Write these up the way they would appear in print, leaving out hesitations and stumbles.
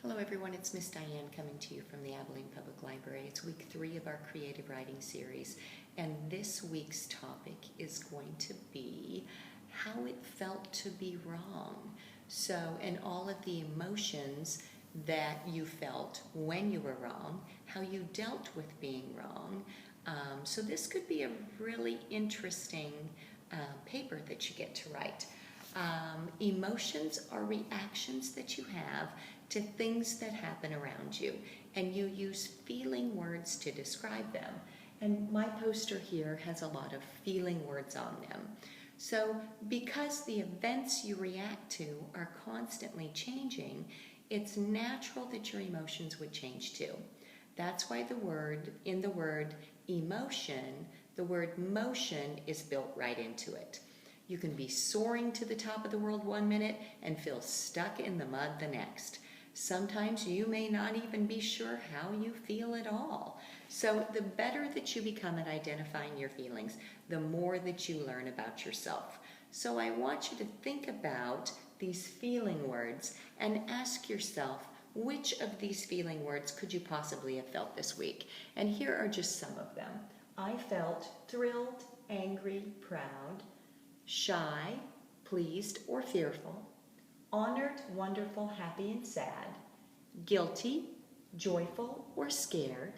Hello everyone, it's Miss Diane coming to you from the Abilene Public Library. It's week 3 of our creative writing series, and this week's topic is going to be how it felt to be wrong. So, and all of the emotions that you felt when you were wrong, how you dealt with being wrong. So this could be a really interesting paper that you get to write. Emotions are reactions that you have to things that happen around you, and you use feeling words to describe them. And my poster here has a lot of feeling words on them. So because the events you react to are constantly changing, it's natural that your emotions would change too. That's why in the word emotion, the word motion is built right into it. You can be soaring to the top of the world one minute and feel stuck in the mud the next. Sometimes you may not even be sure how you feel at all. So the better that you become at identifying your feelings, the more that you learn about yourself. So I want you to think about these feeling words and ask yourself, which of these feeling words could you possibly have felt this week? And here are just some of them. I felt thrilled, angry, proud, shy, pleased, or fearful, honored, wonderful, happy, and sad, guilty, joyful, or scared,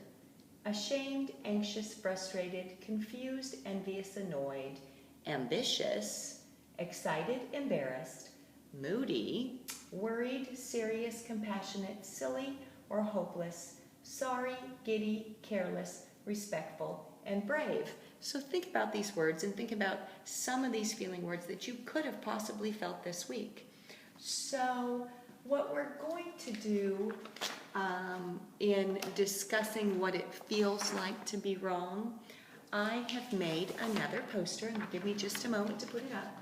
ashamed, anxious, frustrated, confused, envious, annoyed, ambitious, excited, embarrassed, moody, worried, serious, compassionate, silly, or hopeless, sorry, giddy, careless, respectful, and brave. So think about these words and think about some of these feeling words that you could have possibly felt this week. So what we're going to do in discussing what it feels like to be wrong, I have made another poster, and give me just a moment to put it up.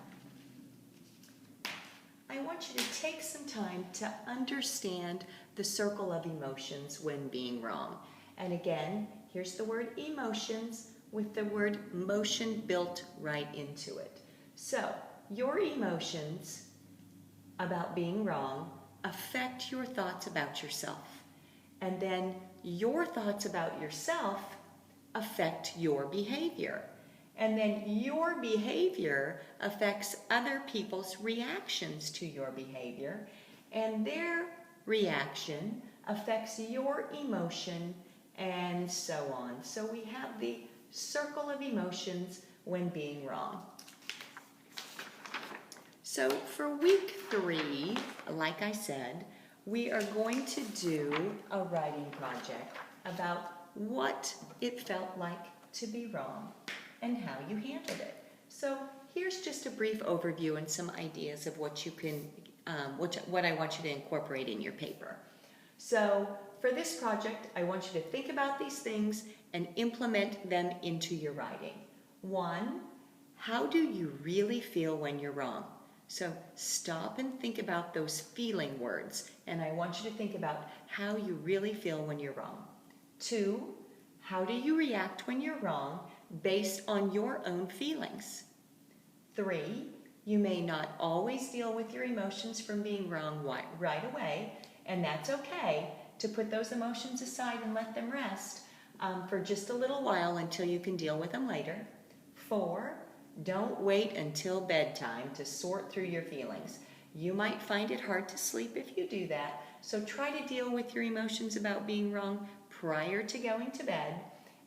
I want you to take some time to understand the circle of emotions when being wrong. And again, here's the word emotions with the word motion built right into it. So your emotions about being wrong affect your thoughts about yourself. And then your thoughts about yourself affect your behavior. And then your behavior affects other people's reactions to your behavior. And their reaction affects your emotion, and so on. So we have the circle of emotions when being wrong. So for week 3, like I said, we are going to do a writing project about what it felt like to be wrong and how you handled it. So here's just a brief overview and some ideas of what you can, what I want you to incorporate in your paper. So for this project, I want you to think about these things and implement them into your writing. 1, how do you really feel when you're wrong? So stop and think about those feeling words, and I want you to think about how you really feel when you're wrong. 2, how do you react when you're wrong based on your own feelings? 3, you may not always deal with your emotions from being wrong right away, and that's okay to put those emotions aside and let them rest for just a little while until you can deal with them later. 4, don't wait until bedtime to sort through your feelings. You might find it hard to sleep if you do that, so try to deal with your emotions about being wrong prior to going to bed.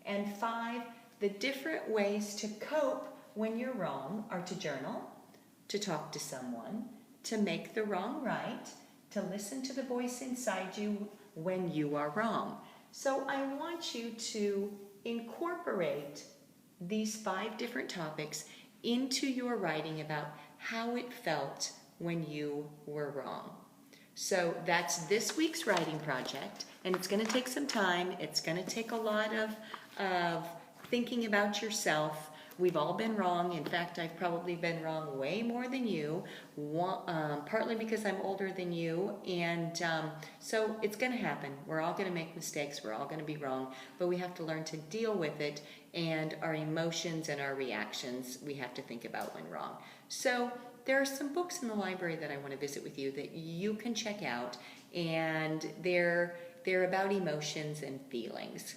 And 5, the different ways to cope when you're wrong are to journal, to talk to someone, to make the wrong right, to listen to the voice inside you when you are wrong. So I want you to incorporate these 5 different topics into your writing about how it felt when you were wrong. So that's this week's writing project, and it's going to take some time. It's going to take a lot of thinking about yourself. We've all been wrong. In fact, I've probably been wrong way more than you, partly because I'm older than you, and so it's going to happen. We're all going to make mistakes. We're all going to be wrong, but we have to learn to deal with it, and our emotions and our reactions we have to think about when wrong. So there are some books in the library that I want to visit with you that you can check out and they're about emotions and feelings.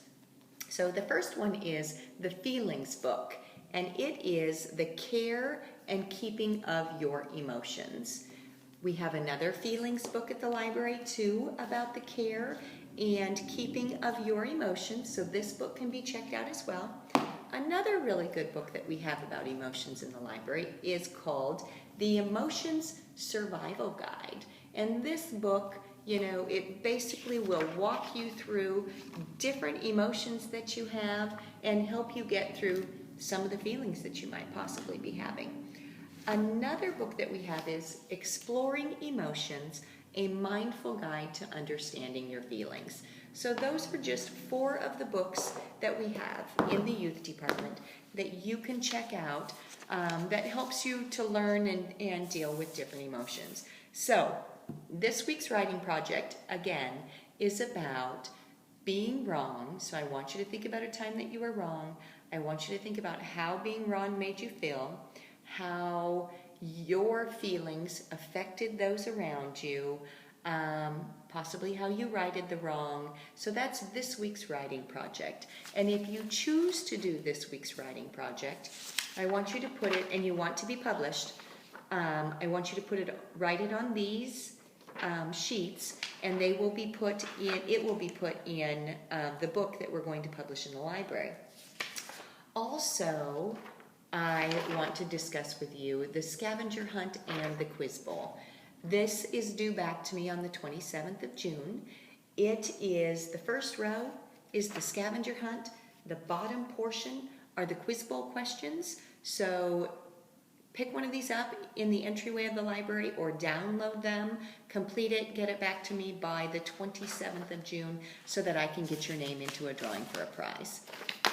So the first one is the Feelings book, and it is the care and keeping of your emotions. We have another Feelings book at the library too about the care and keeping of your emotions, so this book can be checked out as well. Another really good book that we have about emotions in the library is called The Emotions Survival Guide. And this book, it basically will walk you through different emotions that you have and help you get through some of the feelings that you might possibly be having. Another book that we have is Exploring Emotions, a Mindful Guide to Understanding Your Feelings. So those are just 4 of the books that we have in the youth department that you can check out that helps you to learn and deal with different emotions. So this week's writing project, again, is about being wrong. So I want you to think about a time that you were wrong. I want you to think about how being wrong made you feel, how your feelings affected those around you, possibly how you righted the wrong. So that's this week's writing project. And if you choose to do this week's writing project, I want you to put it, and you want to be published, I want you to write it on these sheets, and it will be put in the book that we're going to publish in the library. Also, I want to discuss with you the scavenger hunt and the quiz bowl. This is due back to me on the 27th of June. It is, the first row is the scavenger hunt. The bottom portion are the quiz bowl questions. So pick one of these up in the entryway of the library or download them, complete it, get it back to me by the 27th of June so that I can get your name into a drawing for a prize.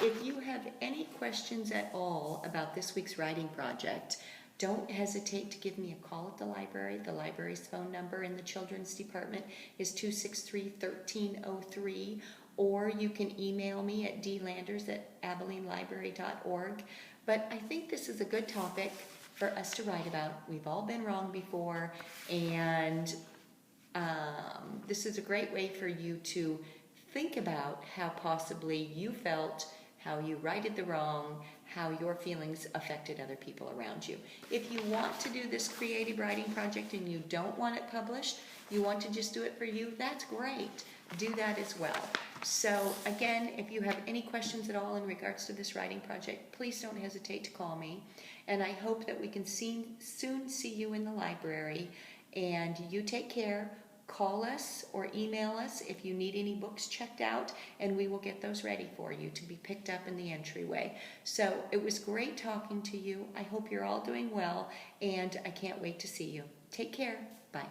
If you have any questions at all about this week's writing project, don't hesitate to give me a call at the library. The library's phone number in the children's department is 263-1303, or you can email me at dlanders@abilenelibrary.org. But I think this is a good topic for us to write about. We've all been wrong before, and this is a great way for you to think about how possibly you felt, how you righted the wrong, how your feelings affected other people around you. If you want to do this creative writing project and you don't want it published, you want to just do it for you, that's great. Do that as well. So again, if you have any questions at all in regards to this writing project, please don't hesitate to call me. And I hope that we can soon see you in the library. And you take care. Call us or email us if you need any books checked out, and we will get those ready for you to be picked up in the entryway. So it was great talking to you. I hope you're all doing well, and I can't wait to see you. Take care. Bye.